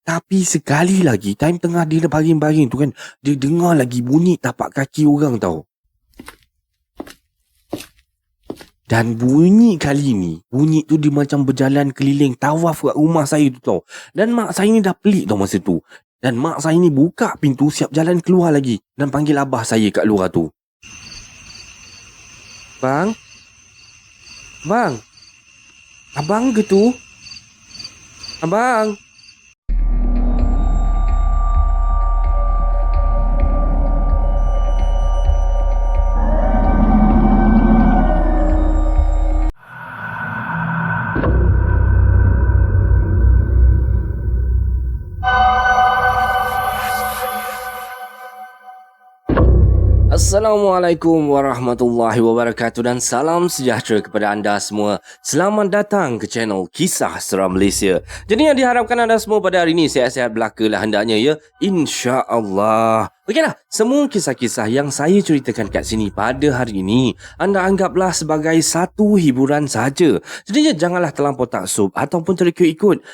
Tapi sekali lagi, time tengah dia baring-baring tu kan, dia dengar lagi bunyi tapak kaki orang tau. Dan bunyi kali ni, bunyi tu dia macam berjalan keliling tawaf kat rumah saya tu tau. Dan mak saya ni dah pelik tau masa tu. Dan mak saya ni buka pintu siap jalan keluar lagi. Dan panggil abah saya kat luar tu. Bang? Bang? Abang ke tu? Abang? Assalamualaikum warahmatullahi wabarakatuh dan salam sejahtera kepada anda semua. Selamat datang ke channel Kisah Seram Malaysia. Jadi yang diharapkan anda semua pada hari ini sihat-sihat belaka lah hendaknya ya. InsyaAllah. Okeylah, semua kisah-kisah yang saya ceritakan kat sini pada hari ini anda anggaplah sebagai satu hiburan sahaja. Jadi janganlah terlampau taksub ataupun terikut-ikut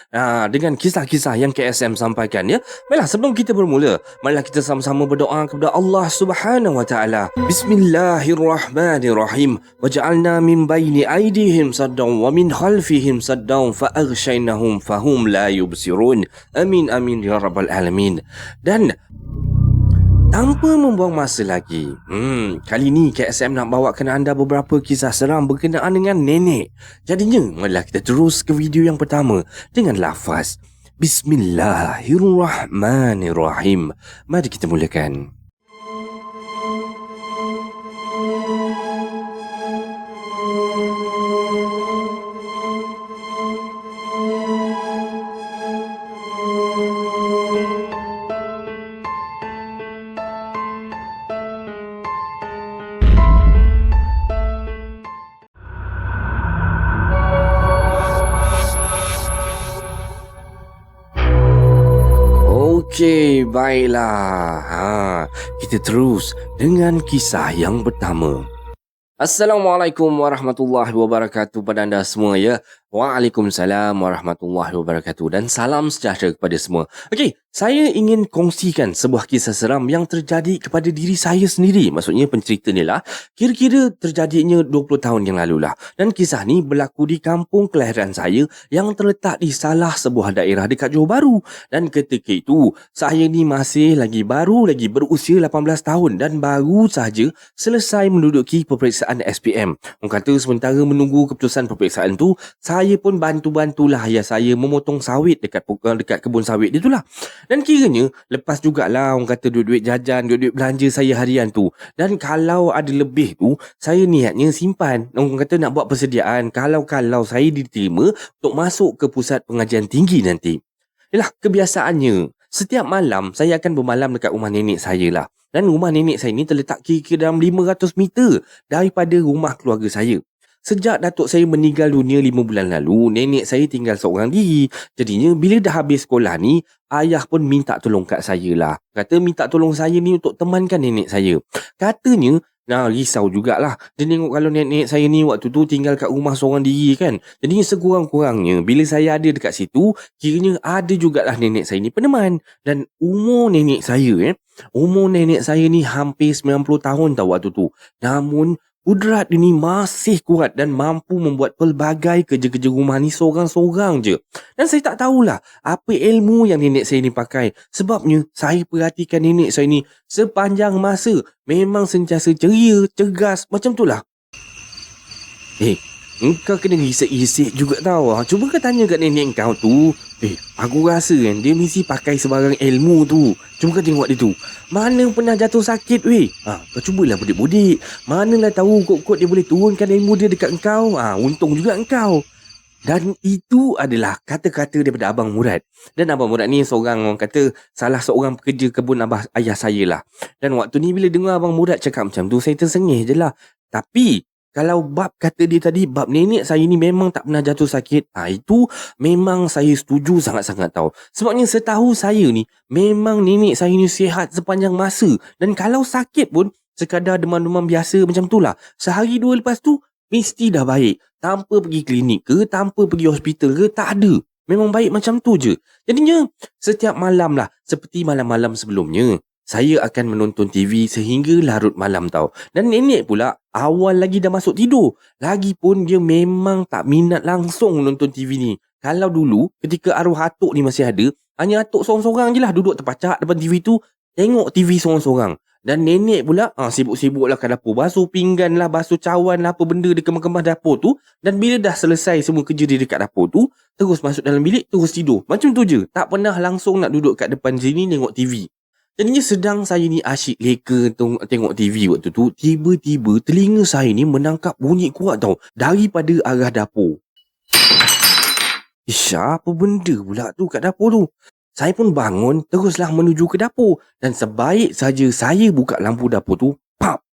dengan kisah-kisah yang KSM sampaikan ya. Baiklah, sebelum kita bermula, marilah kita sama-sama berdoa kepada Allah Subhanahu wa taala. Bismillahirrahmanirrahim. Waja'alna min baini aydihim saddan wa min khalfihim saddan fa aghshaynahum fahum la yubsirun. Amin amin ya rabbal alamin. Dan tanpa membuang masa lagi, kali ni KSM nak bawakan anda beberapa kisah seram berkenaan dengan nenek. Jadinya, marilah kita terus ke video yang pertama dengan lafaz Bismillahirrahmanirrahim. Mari kita mulakan. Okey, baiklah. Kita terus dengan kisah yang pertama. Assalamualaikum warahmatullahi wabarakatuh pada anda semua ya. Waalaikumsalam warahmatullahi wabarakatuh dan salam sejahtera kepada semua. Okey, saya ingin kongsikan sebuah kisah seram yang terjadi kepada diri saya sendiri. Maksudnya pencerita ni lah, kira-kira terjadinya 20 tahun yang lalu lah. Dan kisah ni berlaku di kampung kelahiran saya yang terletak di salah sebuah daerah dekat Johor Bahru. Dan ketika itu, saya ni masih baru lagi berusia 18 tahun dan baru sahaja selesai menduduki peperiksaan SPM. Orang kata sementara menunggu keputusan peperiksaan tu, saya pun bantu-bantulah ayah saya memotong sawit dekat kebun sawit dia tu lah. Dan kiranya lepas jugalah orang kata duit-duit jajan, duit-duit belanja saya harian tu. Dan kalau ada lebih tu, saya niatnya simpan. Orang kata nak buat persediaan kalau saya diterima untuk masuk ke pusat pengajian tinggi nanti. Yalah, kebiasaannya setiap malam saya akan bermalam dekat rumah nenek saya lah. Dan rumah nenek saya ni terletak kira-kira dalam 500 meter daripada rumah keluarga saya. Sejak datuk saya meninggal dunia 5 bulan lalu, nenek saya tinggal seorang diri. Jadinya bila dah habis sekolah ni, ayah pun minta tolong kat saya lah. Kata minta tolong saya ni untuk temankan nenek saya. Katanya, risau jugalah. Dia tengok kalau nenek saya ni waktu tu tinggal kat rumah seorang diri kan. Jadi sekurang-kurangnya bila saya ada dekat situ, kiranya ada jugalah nenek saya ni peneman. Dan umur nenek saya ni hampir 90 tahun tau waktu tu. Namun kudrat dia ni masih kuat dan mampu membuat pelbagai kerja-kerja rumah ni seorang-seorang je. Dan saya tak tahulah apa ilmu yang nenek saya ni pakai. Sebabnya saya perhatikan nenek saya ni sepanjang masa memang sentiasa ceria, cergas, macam tu lah. Engkau kena risik-risik juga tau. Cuba kau tanya kat nenek kau tu. Aku rasa kan dia mesti pakai sebarang ilmu tu. Cuba kau tengok dia tu. Mana pernah jatuh sakit weh. Kau cubalah budik-budik. Manalah tahu kot-kot dia boleh turunkan ilmu dia dekat engkau. Untung juga engkau. Dan itu adalah kata-kata daripada Abang Murad. Dan Abang Murad ni seorang orang kata salah seorang pekerja kebun ayah saya lah. Dan waktu ni bila dengar Abang Murad cakap macam tu, saya tersengih je lah. Tapi kalau bab kata dia tadi, bab nenek saya ni memang tak pernah jatuh sakit, itu memang saya setuju sangat-sangat tau. Sebabnya setahu saya ni, memang nenek saya ni sihat sepanjang masa. Dan kalau sakit pun, sekadar demam-demam biasa macam tu lah. Sehari dua lepas tu, mesti dah baik. Tanpa pergi klinik ke, tanpa pergi hospital ke, tak ada. Memang baik macam tu je. Jadinya, setiap malam lah, seperti malam-malam sebelumnya, saya akan menonton TV sehingga larut malam tau. Dan nenek pula, awal lagi dah masuk tidur. Lagipun dia memang tak minat langsung nonton TV ni. Kalau dulu, ketika arwah atuk ni masih ada, hanya atuk seorang-seorang je lah duduk terpacak depan TV tu, tengok TV seorang-seorang. Dan nenek pula sibuk-sibuk lah kat dapur. Basuh pinggan lah, basuh cawan lah, apa benda dia kemas-kemas dapur tu. Dan bila dah selesai semua kerja dia dekat dapur tu, terus masuk dalam bilik, terus tidur. Macam tu je. Tak pernah langsung nak duduk kat depan sini tengok TV. Jadinya sedang saya ni asyik leka tengok TV waktu tu, tiba-tiba telinga saya ni menangkap bunyi kuat tau. Daripada arah dapur. Apa benda pula tu kat dapur tu? Saya pun bangun, teruslah menuju ke dapur. Dan sebaik saja saya buka lampu dapur tu, pap!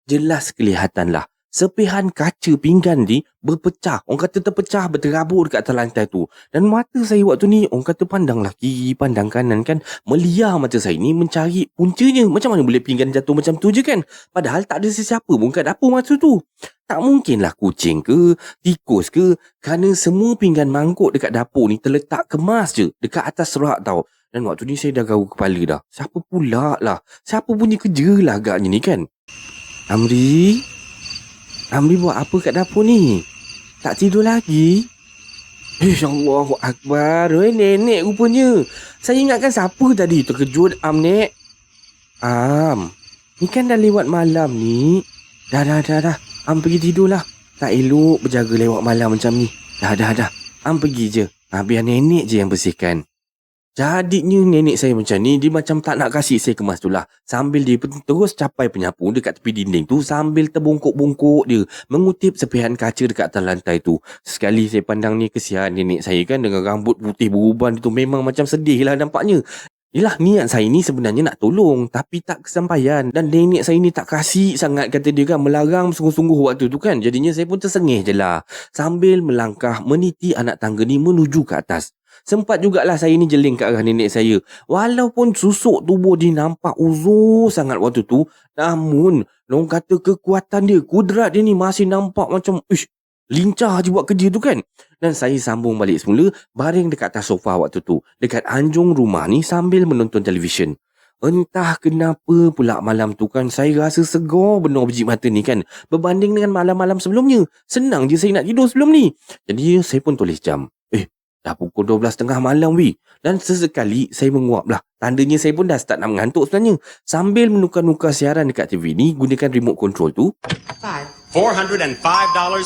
Jelas kelihatanlah. Sepihan kaca pinggan ni berpecah. Orang kata terpecah, berterabur dekat atas lantai tu. Dan mata saya waktu ni, orang kata pandanglah kiri, pandang kanan kan. Meliar mata saya ni mencari puncanya. Macam mana boleh pinggan jatuh macam tu je kan? Padahal tak ada sesiapa pun kat dapur masa tu. Tak mungkinlah kucing ke, tikus ke. Kerana semua pinggan mangkuk dekat dapur ni terletak kemas je. Dekat atas rak tau. Dan waktu ni saya dah garuk kepala dah. Siapa pula lah? Siapa punya kerja lah agaknya ni kan? Amri buat apa kat dapur ni? Tak tidur lagi? Allahu Akbar. Nenek rupanya. Saya ingatkan siapa tadi. Terkejut Nek. Ni kan dah lewat malam ni. Dah. Pergi tidur lah. Tak elok berjaga lewat malam macam ni. Dah. Pergi je. Biar nenek je yang bersihkan. Jadinya nenek saya macam ni, dia macam tak nak kasih saya kemas tu lah. Sambil dia terus capai penyapu dekat tepi dinding tu, sambil terbongkok-bongkok dia mengutip sepihan kaca dekat atas lantai tu. Sekali saya pandang ni, kesian nenek saya kan dengan rambut putih beruban tu, memang macam sedih lah nampaknya. Yelah, niat saya ni sebenarnya nak tolong, tapi tak kesampaian. Dan nenek saya ni tak kasih sangat, kata dia kan, melarang sungguh-sungguh waktu tu kan. Jadinya saya pun tersengih je lah. Sambil melangkah meniti anak tangga ni menuju ke atas. Sempat jugalah saya ni jeling ke arah nenek saya. Walaupun susuk tubuh dia nampak uzur sangat waktu tu, namun orang kata kekuatan dia, kudrat dia ni masih nampak macam lincah je buat kerja tu kan. Dan saya sambung balik semula, baring dekat atas sofa waktu tu, dekat anjung rumah ni sambil menonton televisyen. Entah kenapa pula malam tu kan, saya rasa segar benar biji mata ni kan, berbanding dengan malam-malam sebelumnya. Senang je saya nak tidur sebelum ni. Jadi saya pun tulis jam. Dah pukul 12.30 malam Dan sesekali saya menguap lah. Tandanya saya pun dah start nak mengantuk sebenarnya. Sambil menukar-nukar siaran dekat TV ni, gunakan remote control tu. $405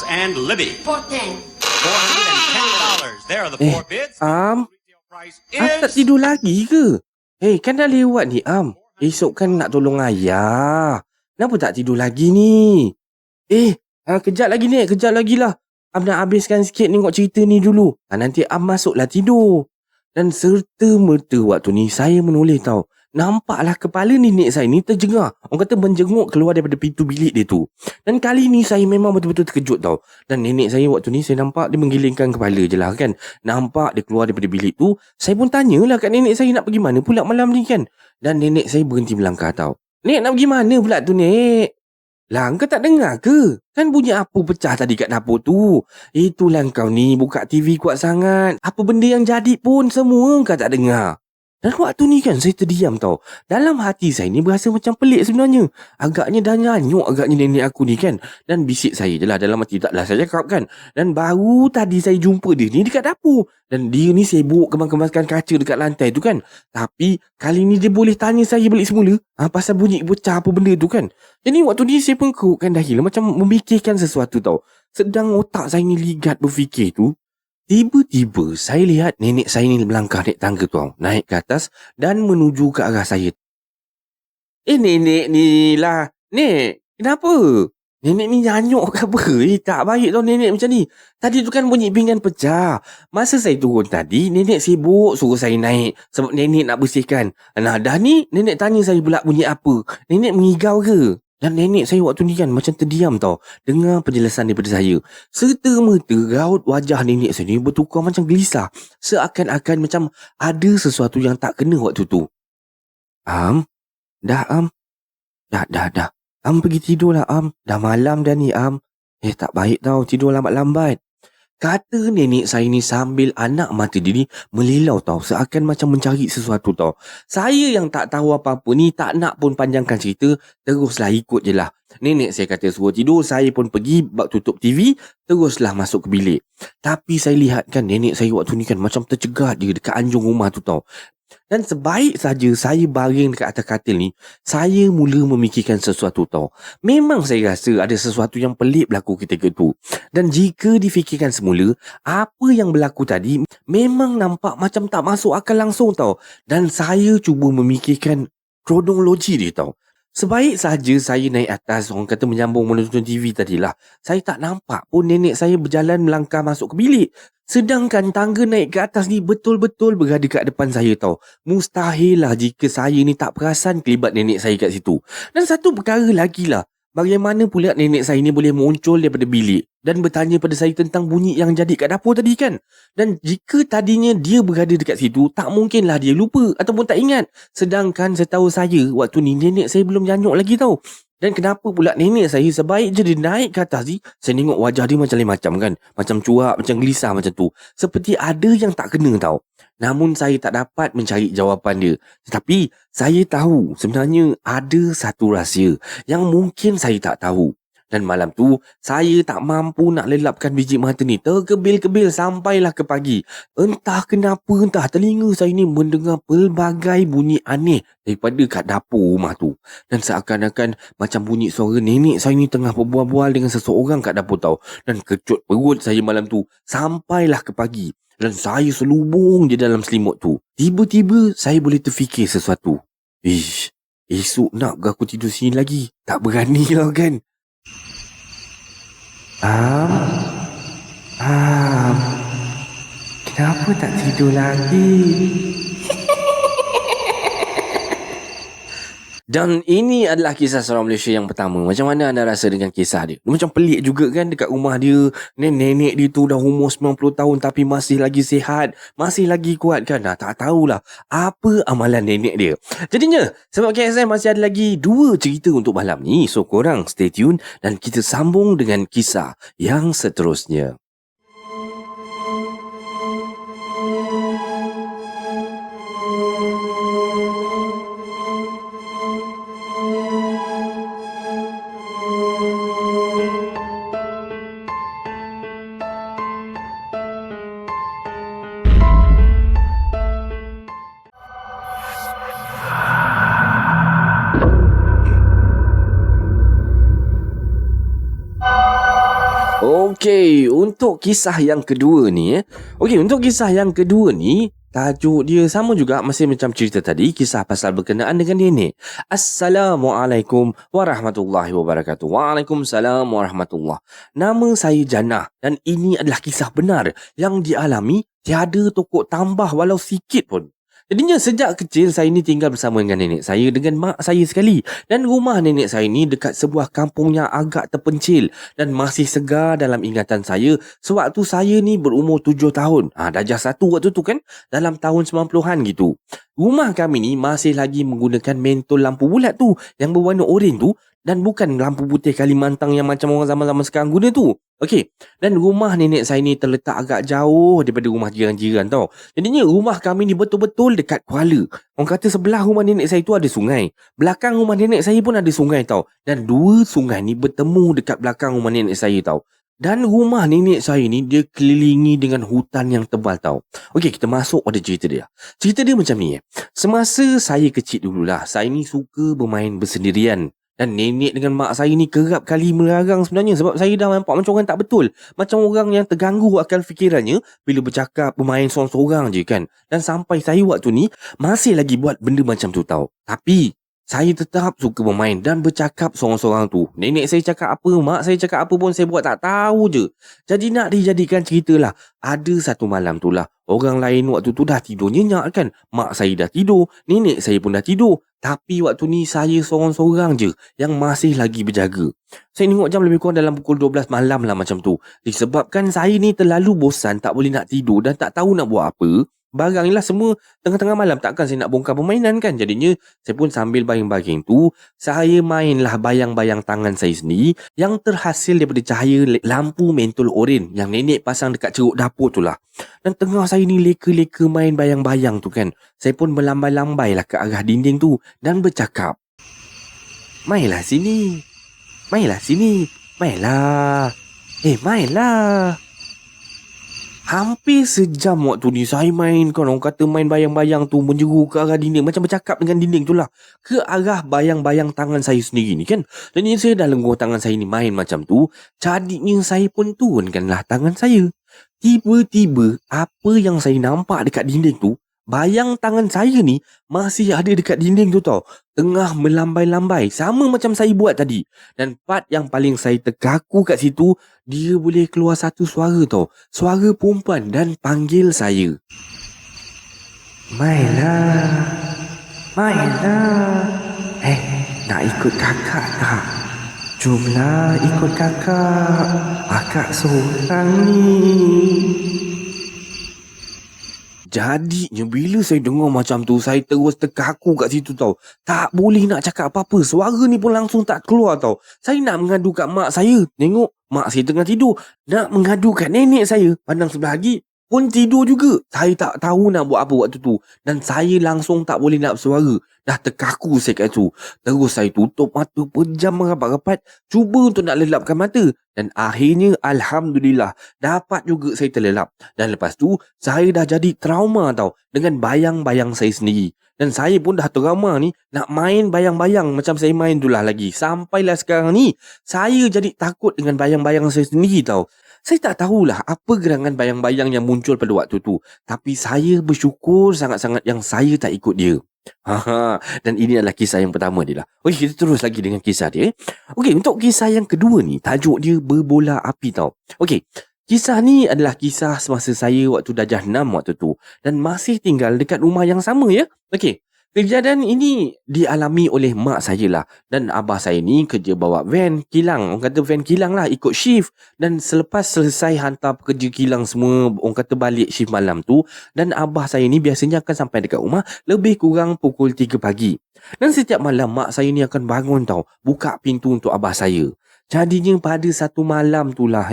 and Libby. $410. There are the four bids. Tak tidur lagi ke? Kan dah lewat ni Esok kan nak tolong ayah. Kenapa tak tidur lagi ni? Kejap lagi lah. Nak habiskan sikit tengok cerita ni dulu. Nanti masuklah tidur. Dan serta-merta waktu ni saya menoleh tau. Nampaklah kepala nenek saya ni terjengah. Orang kata menjenguk keluar daripada pintu bilik dia tu. Dan kali ni saya memang betul-betul terkejut tau. Dan nenek saya waktu ni saya nampak dia menggilingkan kepala je lah kan. Nampak dia keluar daripada bilik tu. Saya pun tanyalah kat nenek saya nak pergi mana pula malam ni kan. Dan nenek saya berhenti melangkah tau. Nek, nak pergi mana pula tu Nek? Lah, kau tak dengar ke? Kan bunyi apa pecah tadi kat dapur tu? Itulah kau ni buka TV kuat sangat. Apa benda yang jadi pun semua kau tak dengar. Dan waktu ni kan saya terdiam tau. Dalam hati saya ni berasa macam pelik sebenarnya. Agaknya dah nyanyuk agaknya nenek aku ni kan. Dan bisik saya je lah dalam hati, taklah saya cakap kan. Dan baru tadi saya jumpa dia ni dekat dapur. Dan dia ni sibuk kemas-kemaskan kaca dekat lantai tu kan. Tapi kali ni dia boleh tanya saya balik semula. Pasal bunyi pecah apa benda tu kan. Jadi waktu ni saya pun kerukkan dahi lah, macam memikirkan sesuatu tau. Sedang otak saya ni ligat berfikir tu, tiba-tiba saya lihat nenek saya ni melangkah naik tangga tu, naik ke atas dan menuju ke arah saya. Nenek ni lah. Nek, kenapa? Nenek ni nyanyuk ke apa? Tak baik tau nenek macam ni. Tadi tu kan bunyi pinggan pecah. Masa saya turun tadi, nenek sibuk suruh saya naik sebab nenek nak bersihkan. Nah, dah ni nenek tanya saya pula bunyi apa. Nenek mengigau ke? Dan nenek saya waktu ni kan macam terdiam tau dengar penjelasan daripada saya. Serta-merta raut wajah nenek saya ni bertukar macam gelisah. Seakan-akan macam ada sesuatu yang tak kena waktu tu. Dah. Pergi tidur lah Dah malam dah ni Tak baik tau tidur lambat-lambat. Kata nenek saya ni sambil anak mata dia ni melilau tau. Seakan macam mencari sesuatu tau. Saya yang tak tahu apa-apa ni, tak nak pun panjangkan cerita, teruslah ikut je lah. Nenek saya kata suruh tidur, saya pun pergi bak tutup TV, teruslah masuk ke bilik. Tapi saya lihat kan nenek saya waktu ni kan macam tercegat je dekat anjung rumah tu tau. Dan sebaik saja saya baring dekat atas katil ni, saya mula memikirkan sesuatu tau. Memang saya rasa ada sesuatu yang pelik berlaku ketika tu. Dan jika difikirkan semula, apa yang berlaku tadi memang nampak macam tak masuk akal langsung tau. Dan saya cuba memikirkan kronologi dia tau. Sebaik saja saya naik atas, orang kata menyambung menonton TV tadilah, saya tak nampak pun nenek saya berjalan melangkah masuk ke bilik. Sedangkan tangga naik ke atas ni betul-betul berada kat depan saya tau. Mustahil lah jika saya ni tak perasan kelibat nenek saya kat situ. Dan satu perkara lagi lah, bagaimana pula nenek saya ni boleh muncul daripada bilik dan bertanya pada saya tentang bunyi yang jadi kat dapur tadi kan? Dan jika tadinya dia berada dekat situ, tak mungkinlah dia lupa ataupun tak ingat. Sedangkan setahu saya, waktu ni nenek saya belum janyuk lagi tau. Dan kenapa pula nenek saya sebaik je dia naik ke atas ni, saya tengok wajah dia macam lain macam kan. Macam cuak, macam gelisah macam tu. Seperti ada yang tak kena tau. Namun saya tak dapat mencari jawapan dia. Tetapi saya tahu sebenarnya ada satu rahsia yang mungkin saya tak tahu. Dan malam tu, saya tak mampu nak lelapkan biji mata ni. Terkebil-kebil sampailah ke pagi. Entah kenapa, entah telinga saya ni mendengar pelbagai bunyi aneh daripada kat dapur rumah tu. Dan seakan-akan macam bunyi suara nenek saya ni tengah berbual-bual dengan seseorang kat dapur tau. Dan kecut perut saya malam tu sampailah ke pagi. Dan saya selubung je dalam selimut tu. Tiba-tiba saya boleh terfikir sesuatu. Ish, esok nak ke aku tidur sini lagi? Tak berani lah kan? Kenapa tak tidur lagi? Dan ini adalah kisah seorang Malaysia yang pertama. Macam mana anda rasa dengan kisah dia? Macam pelik juga kan dekat rumah dia. Nenek dia tu dah umur 90 tahun tapi masih lagi sihat. Masih lagi kuat kan? Tak tahulah apa amalan nenek dia. Jadinya, sebab KSM masih ada lagi 2 cerita untuk malam ni. So korang stay tune dan kita sambung dengan kisah yang seterusnya. Okey, untuk kisah yang kedua ni tajuk dia sama juga masih macam cerita tadi, kisah pasal berkenaan dengan nenek. Assalamualaikum warahmatullahi wabarakatuh. Waalaikumsalam warahmatullahi. Nama saya Jannah dan ini adalah kisah benar yang dialami, tiada tokok tambah walau sikit pun. Jadinya sejak kecil saya ni tinggal bersama dengan nenek saya dengan mak saya sekali. Dan rumah nenek saya ni dekat sebuah kampung yang agak terpencil dan masih segar dalam ingatan saya sewaktu saya ni berumur 7 tahun. Darjah 1 waktu tu kan, dalam tahun 90-an gitu. Rumah kami ni masih lagi menggunakan mentol lampu bulat tu yang berwarna oranye tu dan bukan lampu putih Kalimantan yang macam orang zaman-zaman sekarang guna tu. Okey. Dan rumah nenek saya ni terletak agak jauh daripada rumah jiran-jiran tau. Jadinya rumah kami ni betul-betul dekat kuala. Orang kata sebelah rumah nenek saya tu ada sungai. Belakang rumah nenek saya pun ada sungai tau. Dan 2 sungai ni bertemu dekat belakang rumah nenek saya tau. Dan rumah nenek saya ni dia kelilingi dengan hutan yang tebal tau. Okey, kita masuk pada cerita dia. Cerita dia macam ni. Semasa saya kecil dululah, saya ni suka bermain bersendirian. Dan nenek dengan mak saya ni kerap kali melarang sebenarnya sebab saya dah nampak macam orang tak betul. Macam orang yang terganggu akal fikirannya bila bercakap bermain sorang-sorang je kan. Dan sampai saya waktu ni masih lagi buat benda macam tu tau. Tapi saya tetap suka bermain dan bercakap sorang-sorang tu. Nenek saya cakap apa, mak saya cakap apa pun saya buat tak tahu je. Jadi nak dijadikan cerita lah. Ada satu malam tu lah, orang lain waktu tu dah tidur nyenyak kan. Mak saya dah tidur, nenek saya pun dah tidur. Tapi waktu ni saya sorang-sorang je yang masih lagi berjaga. Saya tengok jam lebih kurang dalam pukul 12 malam lah macam tu. Disebabkan saya ni terlalu bosan, tak boleh nak tidur dan tak tahu nak buat apa. barang ni lah semua tengah-tengah malam. Takkan saya nak bongkar permainan kan. Jadinya saya pun sambil baring-baring tu, saya mainlah bayang-bayang tangan saya sendiri yang terhasil daripada cahaya lampu mentol oren yang nenek pasang dekat ceruk dapur tu lah. Dan tengah saya ni leka-leka main bayang-bayang tu kan, saya pun melambai-lambai lah ke arah dinding tu dan bercakap, mainlah sini, mainlah sini, mainlah, mainlah. Hampir sejam waktu ni saya main kan, orang kata main bayang-bayang tu menjeru ke arah dinding, macam bercakap dengan dinding tu lah, ke arah bayang-bayang tangan saya sendiri ni kan. Dan ni saya dah lenggur tangan saya ni main macam tu, jadinya saya pun turunkanlah tangan saya. Tiba-tiba apa yang saya nampak dekat dinding tu, bayang tangan saya ni masih ada dekat dinding tu tau, tengah melambai-lambai sama macam saya buat tadi. Dan part yang paling saya terkaku kat situ, dia boleh keluar satu suara tau, suara perempuan, dan panggil saya, mainlah, mainlah, nak ikut kakak tak? Jomlah ikut kakak seorang ni. Jadinya bila saya dengar macam tu, saya terus terkaku kat situ tau. Tak boleh nak cakap apa-apa. Suara ni pun langsung tak keluar tau. Saya nak mengadu kat mak saya. Tengok mak saya tengah tidur. Nak mengadu kat nenek saya, pandang sebelah lagi, pun tidur juga. Saya tak tahu nak buat apa waktu tu. Dan saya langsung tak boleh nak bersuara. Dah terkaku saya kat situ. Terus saya tutup mata, pejam rapat-rapat, cuba untuk nak lelapkan mata. Dan akhirnya Alhamdulillah dapat juga saya terlelap. Dan lepas tu saya dah jadi trauma tau dengan bayang-bayang saya sendiri. Dan saya pun dah trauma ni nak main bayang-bayang macam saya main tu lah lagi. Sampailah sekarang ni saya jadi takut dengan bayang-bayang saya sendiri tau. Saya tak tahulah apa gerangan bayang-bayang yang muncul pada waktu tu. Tapi saya bersyukur sangat-sangat yang saya tak ikut dia. Dan ini adalah kisah yang pertama dia lah. Okey, kita terus lagi dengan kisah dia. Okey, untuk kisah yang kedua ni, tajuk dia berbola api tau. Okey, kisah ni adalah kisah semasa saya waktu darjah 6 waktu tu, dan masih tinggal dekat rumah yang sama ya. Okey, kejadian ini dialami oleh mak saya lah. Dan abah saya ni kerja bawa van kilang. Orang kata van kilang lah, ikut shift. Dan selepas selesai hantar pekerja kilang semua, orang kata balik shift malam tu, dan abah saya ni biasanya akan sampai dekat rumah lebih kurang pukul 3 pagi. Dan setiap malam mak saya ni akan bangun tau, buka pintu untuk abah saya. Jadinya pada satu malam tu lah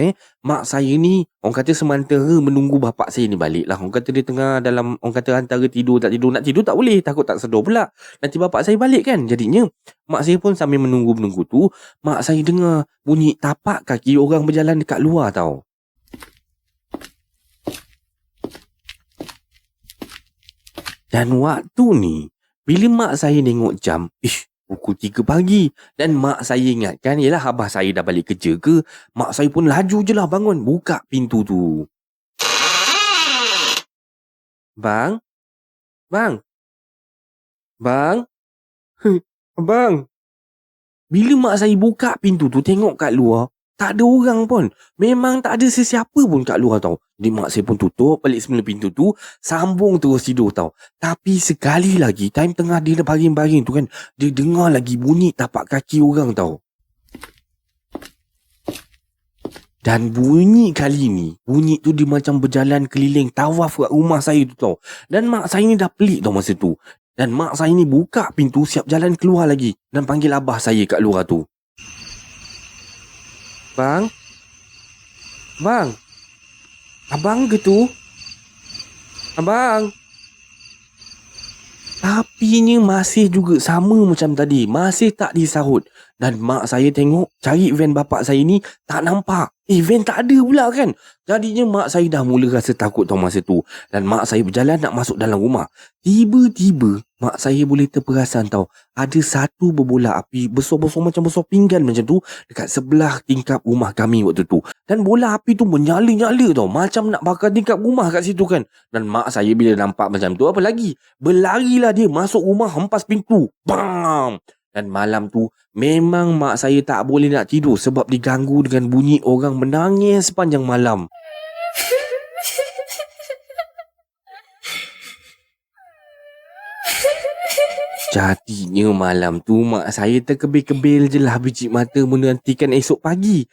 mak saya ni orang kata sementara menunggu bapak saya ni balik lah. Orang kata dia tengah dalam, orang kata antara tidur tak tidur. Nak tidur tak boleh, takut tak sedar pula nanti bapak saya balik kan. Jadinya mak saya pun sambil menunggu-menunggu tu, mak saya dengar bunyi tapak kaki orang berjalan dekat luar tau. Dan waktu ni bila mak saya tengok jam, pukul 3 pagi. Dan mak saya ingatkan, yelah abah saya dah balik kerja ke. Mak saya pun laju je lah bangun, buka pintu tu. Bang? Bang? Bang? Abang? Bila mak saya buka pintu tu, tengok kat luar, tak ada orang pun. Memang tak ada sesiapa pun kat luar tau. Jadi mak saya pun tutup balik semula pintu tu, sambung terus tidur tau. Tapi sekali lagi, time tengah dia baring-baring tu kan, dia dengar lagi bunyi tapak kaki orang tau. Dan bunyi kali ni, bunyi tu dia macam berjalan keliling tawaf kat rumah saya tu tau. Dan mak saya ni dah pelik tau masa tu. Dan mak saya ni buka pintu, siap jalan keluar lagi, dan panggil abah saya kat luar tu. Bang? Bang? Abang ke tu? Abang? Tapinya masih juga sama macam tadi, masih tak disahut. Dan mak saya tengok, cari van bapak saya ni, tak nampak. Van tak ada pula kan. Jadinya mak saya dah mula rasa takut tau masa tu. Dan mak saya berjalan nak masuk dalam rumah. Tiba-tiba, mak saya boleh terperasan tau, ada satu berbola api besar-besar macam besar pinggan macam tu dekat sebelah tingkap rumah kami waktu tu. Dan bola api tu menyala-nyala tau, macam nak bakar tingkap rumah kat situ kan. Dan mak saya bila nampak macam tu, apa lagi, berlarilah dia masuk rumah, hempas pintu. Bam! Dan malam tu memang mak saya tak boleh nak tidur sebab diganggu dengan bunyi orang menangis sepanjang malam. Jadinya malam tu mak saya terkebil-kebil je lah biji mata menantikan esok pagi.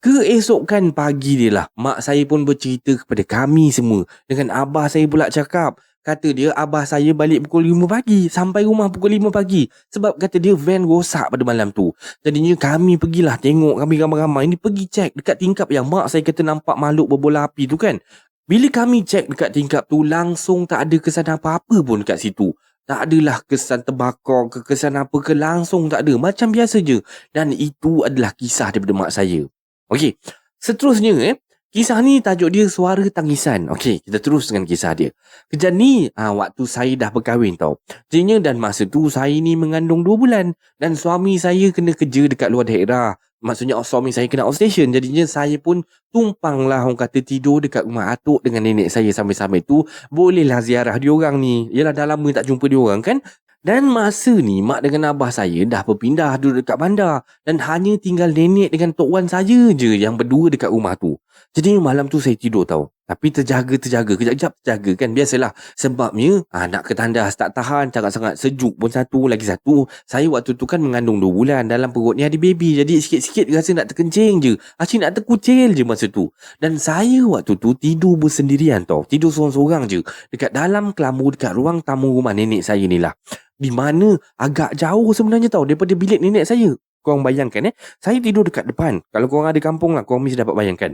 Keesokan pagi dia lah, mak saya pun bercerita kepada kami semua. Dengan abah saya pula cakap, kata dia abah saya balik pukul 5 pagi, sampai rumah pukul 5 pagi. Sebab kata dia van rosak pada malam tu. Jadinya kami pergilah tengok, kami ramai-ramai ni pergi cek dekat tingkap yang mak saya kata nampak makhluk berbola api tu kan. Bila kami cek dekat tingkap tu, langsung tak ada kesan apa-apa pun dekat situ. Tak adalah kesan terbakar ke kesan apa ke, langsung tak ada. Macam biasa je. Dan itu adalah kisah daripada mak saya. Okey, seterusnya kisah ni tajuk dia Suara Tangisan. Okey, kita terus dengan kisah dia. Kejadian ni waktu saya dah berkahwin tau. Jadinya dan masa tu saya ni mengandung 2 bulan. Dan suami saya kena kerja dekat luar daerah. Maksudnya suami saya kena outstation. Jadinya saya pun tumpang lah, orang kata, tidur dekat rumah atuk dengan nenek saya. Sampai-sampai tu bolehlah ziarah diorang ni. Yelah, dah lama tak jumpa diorang kan. Dan masa ni mak dengan abah saya dah berpindah duduk dekat bandar. Dan hanya tinggal nenek dengan tok wan saya je yang berdua dekat rumah tu. Jadi malam tu saya tidur tau. Tapi terjaga. Kejap-kejap terjaga kan. Biasalah. Sebabnya nak ke tandas tak tahan. Sangat-sangat sejuk pun satu. Lagi satu, saya waktu tu kan mengandung 2 bulan. Dalam perut ni ada baby. Jadi sikit-sikit rasa nak terkencing je. Asyik nak terkucil je masa tu. Dan saya waktu tu tidur bersendirian tau. Tidur seorang-seorang je. Dekat dalam kelambu, dekat ruang tamu rumah nenek saya ni lah. Di mana agak jauh sebenarnya tau daripada bilik nenek saya. Korang bayangkan saya tidur dekat depan. Kalau korang ada kampung lah, korang mesti dapat bayangkan.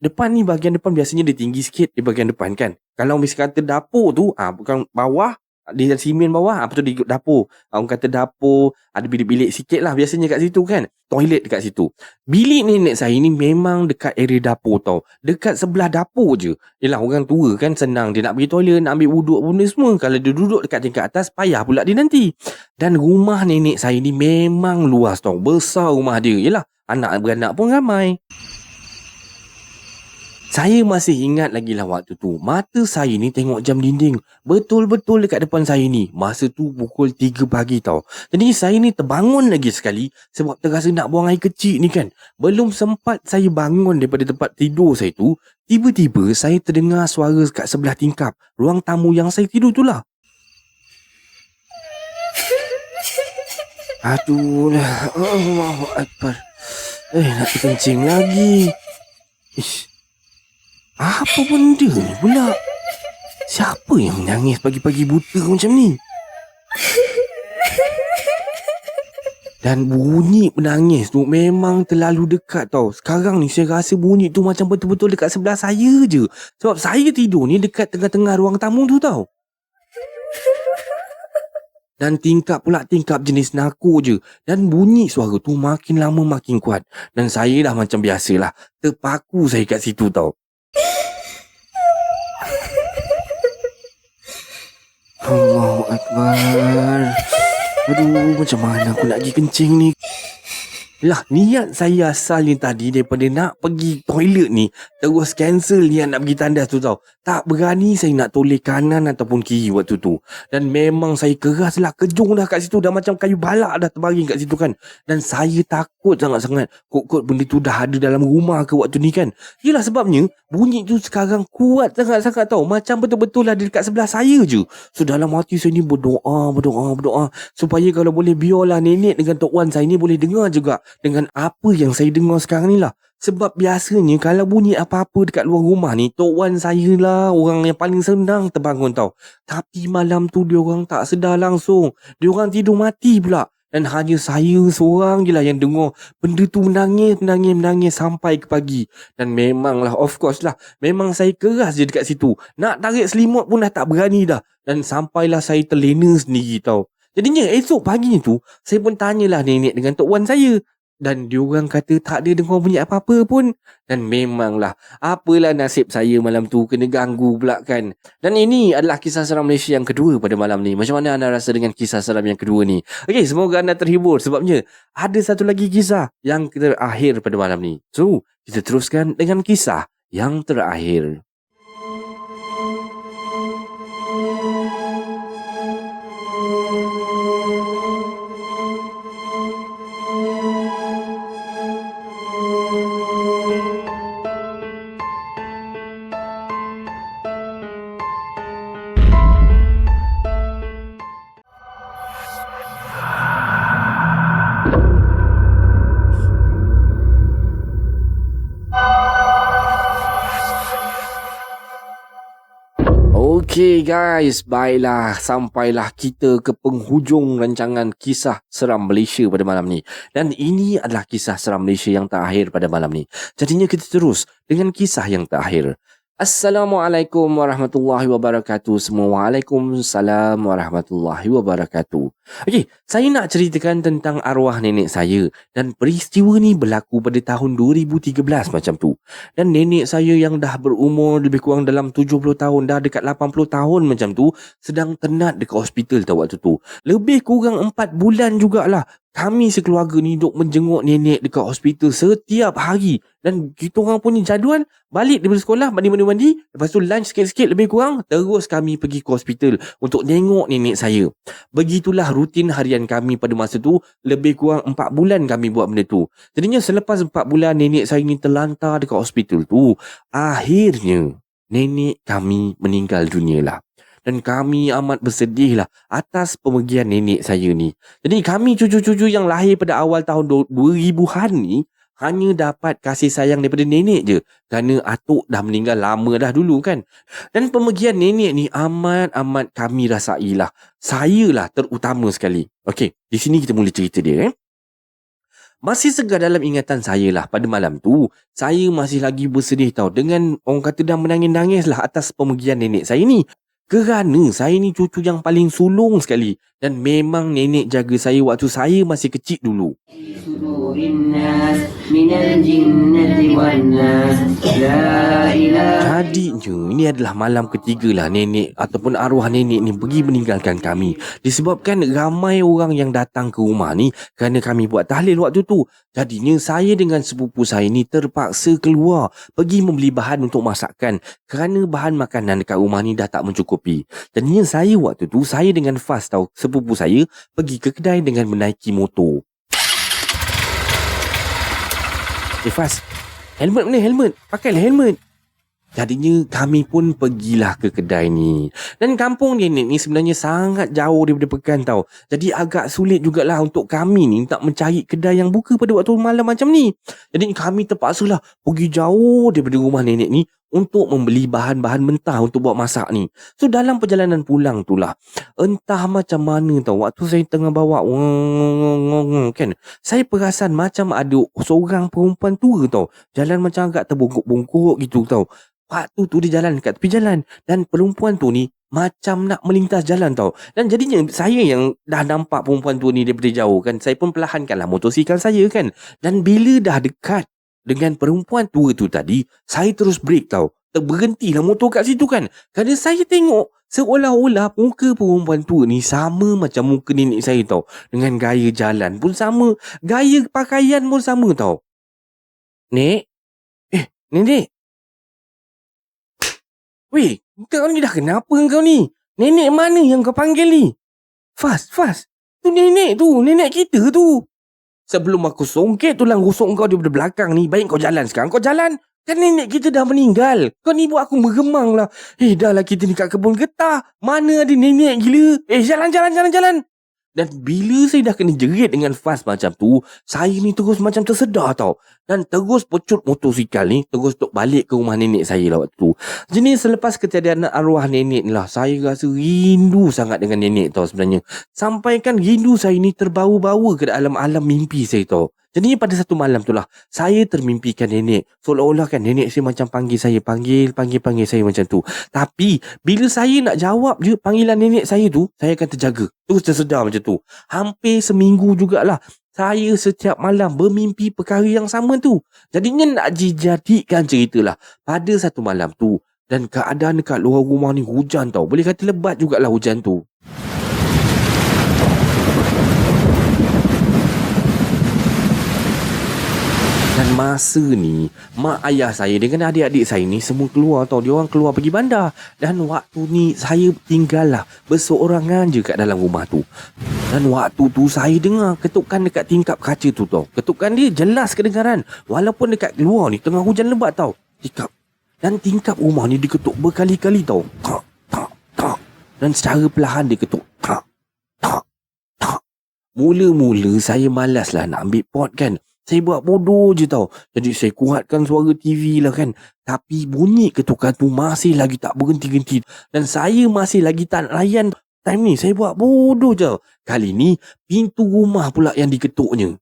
Depan ni, bahagian depan biasanya dia tinggi sikit di bahagian depan kan. Kalau mesti kata dapur tu, bukan bawah, di simen bawah, betul di dapur. Orang kata dapur, ada bilik-bilik sikit lah biasanya kat situ kan. Toilet dekat situ. Bilik nenek saya ni memang dekat area dapur tau. Dekat sebelah dapur je. Yelah, orang tua kan senang. Dia nak pergi toilet, nak ambil wuduk benda semua. Kalau dia duduk dekat tingkat atas, payah pula dia nanti. Dan rumah nenek saya ni memang luas tau. Besar rumah dia. Yelah, anak beranak pun ramai. Saya masih ingat lagi lah waktu tu. Mata saya ni tengok jam dinding. Betul-betul dekat depan saya ni. Masa tu pukul 3 pagi tau. Jadi saya ni terbangun lagi sekali. Sebab terasa nak buang air kecil ni kan. Belum sempat saya bangun daripada tempat tidur saya tu. Tiba-tiba saya terdengar suara kat sebelah tingkap. Ruang tamu yang saya tidur tu lah. Aduh lah. Allahu Akbar. Nak terkencing lagi. Ish. Apa benda ni pula? Siapa yang menangis pagi-pagi buta macam ni? Dan bunyi menangis tu memang terlalu dekat tau. Sekarang ni saya rasa bunyi tu macam betul-betul dekat sebelah saya je. Sebab saya tidur ni dekat tengah-tengah ruang tamu tu tau. Dan tingkap pula tingkap jenis nako je. Dan bunyi suara tu makin lama makin kuat. Dan saya dah macam biasalah. Terpaku saya kat situ tau. Allahu Akbar. Aduh, macam mana aku nak pergi kencing ni? Lah, niat saya asalnya tadi daripada nak pergi toilet ni, terus cancel niat nak pergi tandas tu tau. Tak berani saya nak toleh kanan ataupun kiri waktu tu. Dan memang saya keras lah, kejung dah kat situ. Dah macam kayu balak dah terbaring kat situ kan. Dan saya takut sangat-sangat. Kot-kot benda tu dah ada dalam rumah ke waktu ni kan. Yelah, sebabnya bunyi tu sekarang kuat sangat-sangat tau. Macam betul-betul lah dekat sebelah saya je. So dalam hati saya ni berdoa. Supaya kalau boleh biarlah nenek dengan tok wan saya ni boleh dengar juga dengan apa yang saya dengar sekarang ni lah. Sebab biasanya kalau bunyi apa-apa dekat luar rumah ni, tok wan saya lah orang yang paling senang terbangun tau. Tapi malam tu diorang tak sedar langsung. Diorang tidur mati pula. Dan hanya saya seorang je lah yang dengar benda tu menangis sampai ke pagi. Dan memanglah, of course lah, memang saya keras je dekat situ. Nak tarik selimut pun dah tak berani dah. Dan sampailah saya terlena sendiri tau. Jadinya esok paginya tu, saya pun tanyalah nenek dengan tok wan saya. Dan diorang kata tak ada dengar bunyi apa-apa pun. Dan memanglah, apalah nasib saya malam tu kena ganggu pula kan. Dan ini adalah kisah seram Malaysia yang kedua pada malam ni. Macam mana anda rasa dengan kisah seram yang kedua ni? Okey, semoga anda terhibur sebabnya ada satu lagi kisah yang terakhir pada malam ni. So, kita teruskan dengan kisah yang terakhir. Okey guys, baiklah, sampailah kita ke penghujung rancangan kisah seram Malaysia pada malam ni. Dan ini adalah kisah seram Malaysia yang terakhir pada malam ni. Jadinya kita terus dengan kisah yang terakhir. Assalamualaikum warahmatullahi wabarakatuh semua. Waalaikumsalam warahmatullahi wabarakatuh. Okey, saya nak ceritakan tentang arwah nenek saya. Dan peristiwa ni berlaku pada tahun 2013 macam tu. Dan nenek saya yang dah berumur lebih kurang dalam 70 tahun, dah dekat 80 tahun macam tu, sedang tenat dekat hospital tau waktu tu. Lebih kurang 4 bulan jugalah kami sekeluarga ni duk menjenguk nenek dekat hospital setiap hari. Dan kita orang punya jadual, balik daripada sekolah, mandi-mandi, lepas tu lunch sikit-sikit lebih kurang, terus kami pergi ke hospital untuk tengok nenek saya. Begitulah rutin harian kami pada masa tu. Lebih kurang 4 bulan kami buat benda tu. Jadinya selepas 4 bulan nenek saya ni terlantar dekat hospital tu, akhirnya nenek kami meninggal dunia lah. Dan kami amat bersedih lah atas pemergian nenek saya ni. Jadi kami cucu-cucu yang lahir pada awal tahun 2000-an ni hanya dapat kasih sayang daripada nenek je. Kerana atuk dah meninggal lama dah dulu kan. Dan pemergian nenek ni amat-amat kami rasailah. Saya lah terutama sekali. Okey, di sini kita mula cerita dia. Masih segar dalam ingatan saya lah pada malam tu. Saya masih lagi bersedih tau. Dengan orang kata dah menangis-nangis lah atas pemergian nenek saya ni. Kerana saya ni cucu yang paling sulung sekali. Dan memang nenek jaga saya waktu saya masih kecil dulu. Jadinya ini adalah malam ketiga lah nenek ataupun arwah nenek ni pergi meninggalkan kami. Disebabkan ramai orang yang datang ke rumah ni kerana kami buat tahlil waktu tu. Jadinya saya dengan sepupu saya ni terpaksa keluar pergi membeli bahan untuk masakan. Kerana bahan makanan dekat rumah ni dah tak mencukupi. Jadinya saya waktu tu, saya dengan Fas tau, sepupu saya, pergi ke kedai dengan menaiki motor. Fas, helmet mana helmet? Pakailah helmet. Jadinya kami pun pergilah ke kedai ni. Dan kampung nenek ni sebenarnya sangat jauh daripada pekan tau. Jadi agak sulit jugalah untuk kami ni tak mencari kedai yang buka pada waktu malam macam ni. Jadi kami terpaksalah pergi jauh daripada rumah nenek ni untuk membeli bahan-bahan mentah untuk buat masak ni. So dalam perjalanan pulang tu lah, entah macam mana tau, waktu saya tengah bawa kan, saya perasan macam ada seorang perempuan tua tau, jalan macam agak terbongkok-bongkok gitu tau. Waktu tu dia jalan dekat tepi jalan. Dan perempuan tu ni macam nak melintas jalan tau. Dan jadinya saya yang dah nampak perempuan tu ni daripada jauh kan, saya pun perlahankanlah motosikal saya kan. Dan bila dah dekat dengan perempuan tua tu tadi, saya terus break tau. Berhentilah motor kat situ kan. Kerana saya tengok seolah-olah muka perempuan tua ni sama macam muka nenek saya tau. Dengan gaya jalan pun sama, gaya pakaian pun sama tau. Nek? Nenek? Weh, kau ni dah kenapa kau ni? Nenek mana yang kau panggil ni? Fas. Tu nenek kita tu. Sebelum aku songket tulang rusuk kau daripada belakang ni, baik kau jalan sekarang. Kau jalan. Kan nenek kita dah meninggal. Kau ni buat aku meremang lah. Dah lah kita ni kat kebun getah. Mana ada nenek gila. Jalan. Dan bila saya dah kena jerit dengan Fas macam tu, saya ni terus macam tersedar tau. Dan terus pecut motosikal ni, terus duk balik ke rumah nenek saya lah waktu tu. Jadi selepas ketiadaan arwah nenek ni lah, saya rasa rindu sangat dengan nenek tau sebenarnya. Sampaikan rindu saya ni terbawa-bawa ke dalam alam mimpi saya tau. Jadi pada satu malam tu lah, saya termimpikan nenek. Seolah-olah kan nenek saya macam panggil saya, panggil saya macam tu. Tapi bila saya nak jawab je panggilan nenek saya tu, saya akan terjaga. Terus tersedar macam tu. Hampir seminggu jugalah saya setiap malam bermimpi perkara yang sama tu. Jadinya nak dijadikan cerita lah. Pada satu malam tu, dan keadaan dekat luar rumah ni hujan tau. Boleh kata lebat jugalah hujan tu. Dan masa ni, mak ayah saya dengan adik-adik saya ni semua keluar tau. Dia orang keluar pergi bandar. Dan waktu ni saya tinggal lah berseorangan je kat dalam rumah tu. Dan waktu tu saya dengar ketukan dekat tingkap kaca tu tau. Ketukan dia jelas kedengaran. Walaupun dekat luar ni tengah hujan lebat tau. Tingkap. Dan tingkap rumah ni diketuk berkali-kali tau. Tak. Dan secara perlahan dia ketuk. Tak. Mula-mula saya malas lah nak ambil pot kan. Saya buat bodoh je tau. Jadi saya kuatkan suara TV lah kan. Tapi bunyi ketukan tu masih lagi tak berhenti-henti. Dan saya masih lagi tak layan. Time ni saya buat bodoh je. Kali ni pintu rumah pula yang diketuknya.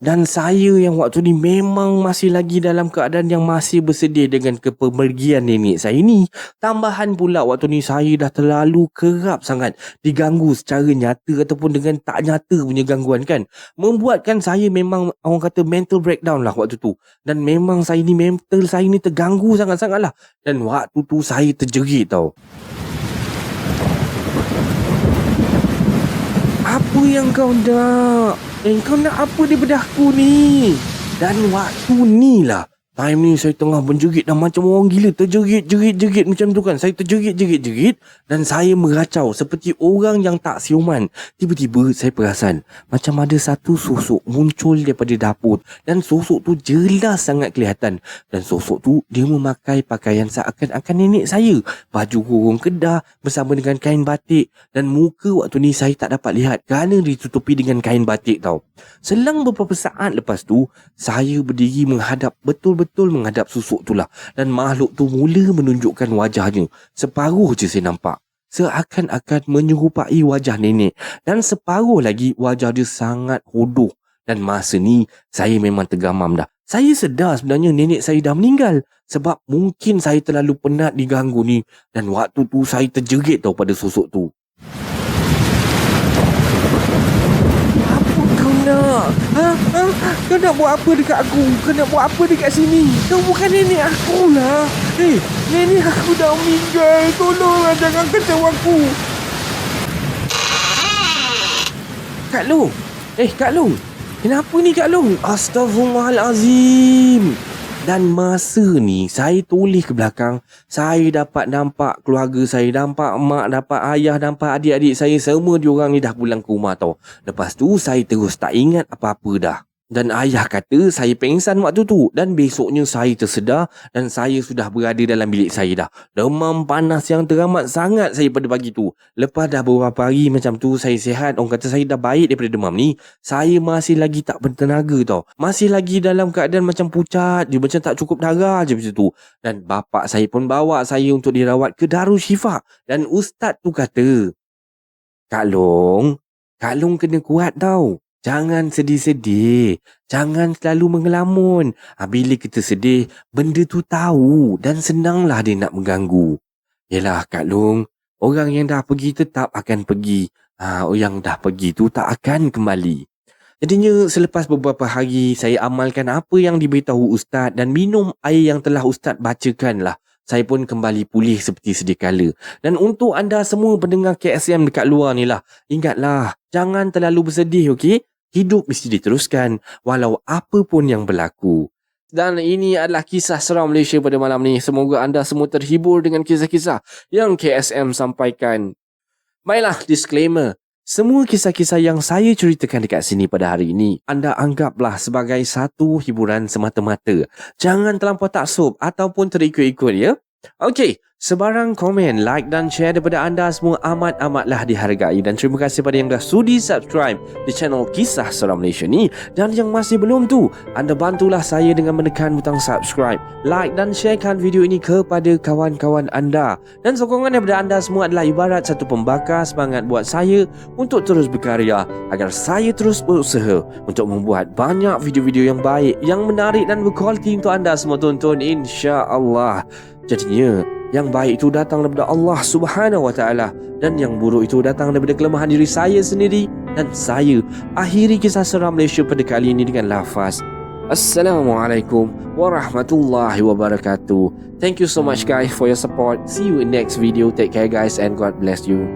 Dan saya yang waktu ni memang masih lagi dalam keadaan yang masih bersedih dengan kepergian nenek saya ni. Tambahan pula waktu ni saya dah terlalu kerap sangat diganggu secara nyata ataupun dengan tak nyata punya gangguan kan. Membuatkan saya memang orang kata mental breakdown lah waktu tu. Dan memang saya ni mental saya ni terganggu sangat-sangat lah. Dan waktu tu saya terjerit tau. Apa yang kau nak? Kau nak apa daripada aku ni? Dan waktu ni lah, time ni saya tengah menjerit dan macam orang gila. Terjerit macam tu kan. Saya terjerit dan saya meracau seperti orang yang tak siuman. Tiba-tiba saya perasan macam ada satu sosok muncul daripada dapur. Dan sosok tu jelas sangat kelihatan. Dan sosok tu dia memakai pakaian seakan-akan nenek saya. Baju kurung kedah bersama dengan kain batik. Dan muka waktu ni saya tak dapat lihat kerana ditutupi dengan kain batik tau. Selang beberapa saat lepas tu, saya berdiri betul-betul menghadap sosok tu lah. Dan makhluk tu mula menunjukkan wajahnya. Separuh je saya nampak. Seakan-akan menyerupai wajah nenek. Dan separuh lagi wajah dia sangat hodoh. Dan masa ni saya memang tergamam dah. Saya sedar sebenarnya nenek saya dah meninggal. Sebab mungkin saya terlalu penat diganggu ni. Dan waktu tu saya terjerit tau pada sosok tu. Nak? Kau nak buat apa dekat aku? Kau nak buat apa dekat sini? Kau bukan nenek aku lah. Nenek aku dah meninggal. Tolonglah, jangan kacau aku. Kak Long. Kak Long. Kenapa ni Kak Long? Astaghfirullahalazim. Dan masa ni saya toleh ke belakang, saya dapat nampak keluarga saya, nampak mak, nampak ayah, nampak adik-adik saya, semua diorang ni dah pulang ke rumah tau. Lepas tu saya terus tak ingat apa-apa dah. Dan ayah kata saya pengsan waktu tu. Dan besoknya saya tersedar dan saya sudah berada dalam bilik saya dah. Demam panas yang teramat sangat saya pada pagi tu. Lepas dah beberapa hari macam tu saya sihat, orang kata saya dah baik daripada demam ni, saya masih lagi tak bertenaga tau. Masih lagi dalam keadaan macam pucat je, macam tak cukup darah je macam tu. Dan bapak saya pun bawa saya untuk dirawat ke Darul Syifa. Dan ustaz tu kata, Kak Long kena kuat tau. Jangan sedih-sedih. Jangan selalu mengelamun. Bila kita sedih, benda tu tahu dan senanglah dia nak mengganggu. Yelah Kak Long, orang yang dah pergi tetap akan pergi. Yang dah pergi tu tak akan kembali. Jadinya selepas beberapa hari, saya amalkan apa yang diberitahu ustaz dan minum air yang telah ustaz bacakan lah. Saya pun kembali pulih seperti sedia kala. Dan untuk anda semua pendengar KSM dekat luar ni lah, ingatlah, jangan terlalu bersedih, okey? Hidup mesti diteruskan walau apa pun yang berlaku. Dan ini adalah kisah seram Malaysia pada malam ni. Semoga anda semua terhibur dengan kisah-kisah yang KSM sampaikan. Baiklah, disclaimer. Semua kisah-kisah yang saya ceritakan dekat sini pada hari ini, anda anggaplah sebagai satu hiburan semata-mata. Jangan terlampau taksub ataupun terikut-ikut ya. Okey, sebarang komen, like dan share daripada anda semua amat-amatlah dihargai. Dan terima kasih pada yang dah sudi subscribe di channel Kisah Seram Malaysia ni. Dan yang masih belum tu, anda bantulah saya dengan menekan butang subscribe, like dan sharekan video ini kepada kawan-kawan anda. Dan sokongan daripada anda semua adalah ibarat satu pembakar semangat buat saya untuk terus berkarya, agar saya terus berusaha untuk membuat banyak video-video yang baik, yang menarik dan berkualiti untuk anda semua tonton, insya-Allah. Jadinya yang baik itu datang daripada Allah Subhanahu Wa Taala dan yang buruk itu datang daripada kelemahan diri saya sendiri. Dan saya akhiri kisah seram Malaysia pada kali ini dengan lafaz Assalamualaikum warahmatullahi wabarakatuh. Thank you so much guys for your support. See you in next video. Take care guys and God bless you.